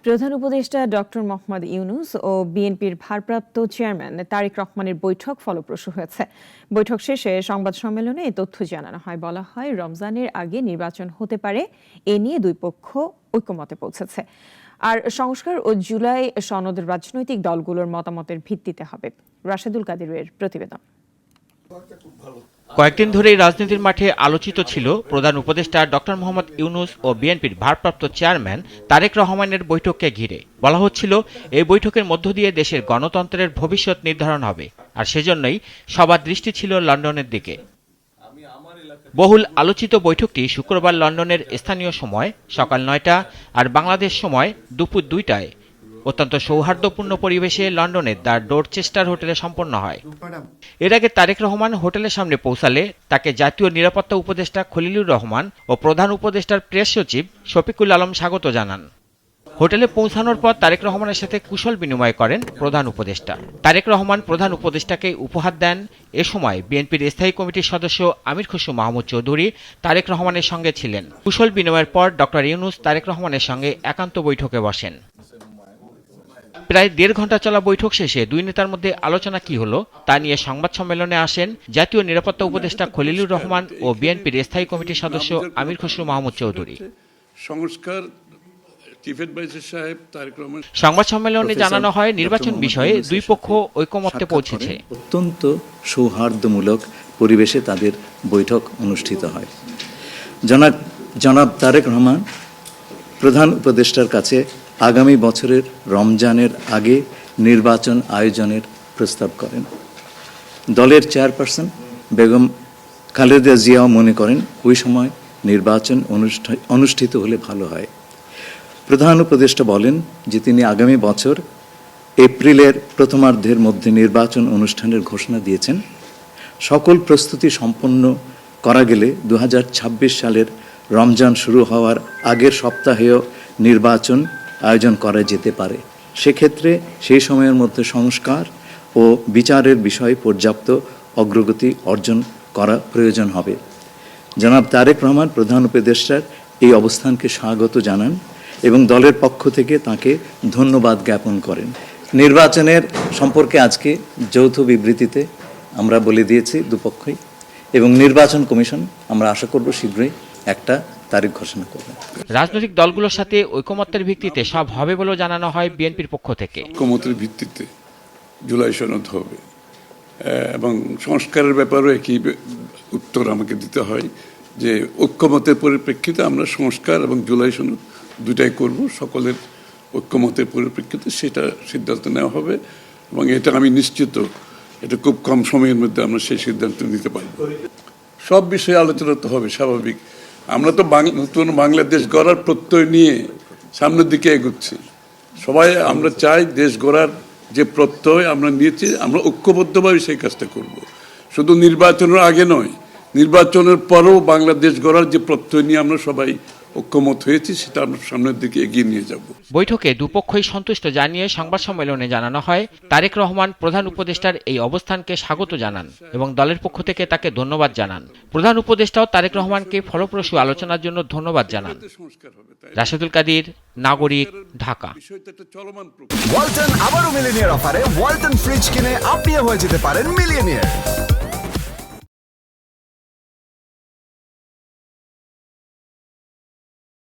প্রধান উপদেষ্টা ডক্টর মোহাম্মদ ইউনূস ও বিএনপির ভারপ্রাপ্ত চেয়ারম্যান তারেক রহমানের বৈঠক ফলপ্রসূ হয়েছে। বৈঠক শেষে সংবাদ সম্মেলনে এ তথ্য জানানো হয়। বলা হয়, রমজানের আগে নির্বাচন হতে পারে, এ নিয়ে দুই পক্ষ ঐকমত্যে পৌঁছেছে। আর সংস্কার ও জুলাই সনদ রাজনৈতিক দলগুলোর মতামতের ভিত্তিতে হবে। রাশেদুল কাদিরের প্রতিবেদন। কয়েকদিন ধরেই রাজনীতির মাঠে আলোচিত ছিল প্রধান উপদেষ্টা ডক্টর মোহাম্মদ ইউনূস ও বিএনপির ভারপ্রাপ্ত চেয়ারম্যান তারেক রহমানের বৈঠককে ঘিরে। বলা হচ্ছিল, এই বৈঠকের মধ্য দিয়ে দেশের গণতন্ত্রের ভবিষ্যৎ নির্ধারণ হবে, আর সেজন্যই সবার দৃষ্টি ছিল লন্ডনের দিকে। বহুল আলোচিত বৈঠকটি শুক্রবার লন্ডনের স্থানীয় সময় সকাল ৯টা আর বাংলাদেশ সময় দুপুর ২টায় অত্যন্ত সৌহার্দ্যপূর্ণ পরিবেশে লন্ডনের দ্য ডোরচেস্টার হোটেলে সম্পন্ন হয়। এর আগে তারেক রহমান হোটেলের সামনে পৌঁছালে তাকে জাতীয় নিরাপত্তা উপদেষ্টা খলিলুর রহমান ও প্রধান উপদেষ্টার প্রেস সচিব শফিকুল আলম স্বাগত জানান। হোটেলে পৌঁছানোর পর তারেক রহমানের সাথে কুশল বিনিময় করেন প্রধান উপদেষ্টা। তারেক রহমান প্রধান উপদেষ্টাকে উপহার দেন। এ সময় বিএনপির স্থায়ী কমিটির সদস্য আমির খসরু মাহমুদ চৌধুরী তারেক রহমানের সঙ্গে ছিলেন। কুশল বিনিময়ের পর ডক্টর ইউনূস তারেক রহমানের সঙ্গে একান্ত বৈঠকে বসেন। প্রায় ১.৫ ঘন্টা চলা বৈঠক শেষে দুই নেতার মধ্যে আলোচনা কি হলো তা নিয়ে সংবাদ সম্মেলনে আসেন জাতীয় নিরাপত্তা উপদেষ্টা খলিলুর রহমান ও বিএনপির স্থায়ী কমিটির সদস্য আমির খসরু মাহমুদ চৌধুরী। সংবাদ সম্মেলনে জানানো হয়, নির্বাচন বিষয়ে দুই পক্ষ ঐকমত্যে পৌঁছেছে। অত্যন্ত সৌহার্দ্যমূলক পরিবেশে তাদের বৈঠক অনুষ্ঠিত হয়। জনাব তারেক রহমান প্রধান উপদেষ্টার কাছে আগামী বছরের রমজানের আগে নির্বাচন আয়োজনের প্রস্তাব করেন। দলের চেয়ারপারসন বেগম খালেদা জিয়াও মনে করেন ওই সময় নির্বাচন অনুষ্ঠিত হলে ভালো হয়। প্রধান উপদেষ্টা বলেন যে তিনি আগামী বছর এপ্রিলের প্রথমার্ধের মধ্যে নির্বাচন অনুষ্ঠানের ঘোষণা দিয়েছেন। সকল প্রস্তুতি সম্পন্ন করা গেলে ২০২৬ সালের রমজান শুরু হওয়ার আগের সপ্তাহেও নির্বাচন আয়োজন করা যেতে পারে। সেক্ষেত্রে সেই সময়ের মধ্যে সংস্কার ও বিচারের বিষয়ে পর্যাপ্ত অগ্রগতি অর্জন করা প্রয়োজন হবে। জনাব তারেক রহমান প্রধান উপদেষ্টার এই অবস্থানকে স্বাগত জানান এবং দলের পক্ষ থেকে তাকে ধন্যবাদ জ্ঞাপন করেন। নির্বাচনের সম্পর্কে আজকে যৌথ বিবৃতিতে আমরা বলে দিয়েছি দুপক্ষই, এবং নির্বাচন কমিশন আমরা আশা করব শীঘ্রই একটা তারিখ ঘোষণা করবে। রাজনৈতিক দলগুলোর সাথে ঐকমত্যের ভিত্তিতে সব হবে বলে জানানো হয় বিএনপির পক্ষ থেকে। ঐকমত্যের ভিত্তিতে জুলাই সনদ হবে এবং সংস্কারের ব্যাপারেও একই উত্তর আমাকে দিতে হয় যে ঐকমত্যের পরিপ্রেক্ষিতে আমরা সংস্কার এবং জুলাই সনদ দুটাই করব। সকলের ঐকমত্যের পরিপ্রেক্ষিতে সেটা সিদ্ধান্ত নেওয়া হবে এবং এটা আমি নিশ্চিত এটা খুব কম সময়ের মধ্যে আমরা সেই সিদ্ধান্ত নিতে পারব। সব বিষয়ে আলোচনা তো হবে, স্বাভাবিক। আমরা তো নতুন বাংলাদেশ গড়ার প্রত্যয় নিয়ে সামনের দিকে এগোচ্ছি। সবাই আমরা চাই দেশ গড়ার যে প্রত্যয় আমরা নিয়েছি, আমরা ঐক্যবদ্ধভাবে সেই কাজটা করব। শুধু নির্বাচনের আগে নয়, নির্বাচনের পরেও বাংলাদেশ গড়ার যে প্রত্যয় নিয়ে আমরা সবাই ঐক্যমত হয়েছি সেটা আমরা সামনের দিকে এগিয়ে নিয়ে যাব। বৈঠকে দুপক্ষই সন্তুষ্ট জানিয়ে সংবাদ সম্মেলনে জানানো হয়, তারেক রহমান প্রধান উপদেষ্টার এই অবস্থানকে স্বাগত জানান এবং দলের পক্ষ থেকে তাকে ধন্যবাদ জানান। প্রধান উপদেষ্টাও তারেক রহমানকে ফলপ্রসূ আলোচনার জন্য ধন্যবাদ জানান। রাশেদুল কাদির, নাগরিক, ঢাকা। ওয়ালটন আবারও মিলিনিয়ার অফারে ওয়ালটন ফ্রিজ কিনে আপনিও হয়ে যেতে পারেন মিলিয়নিয়ার।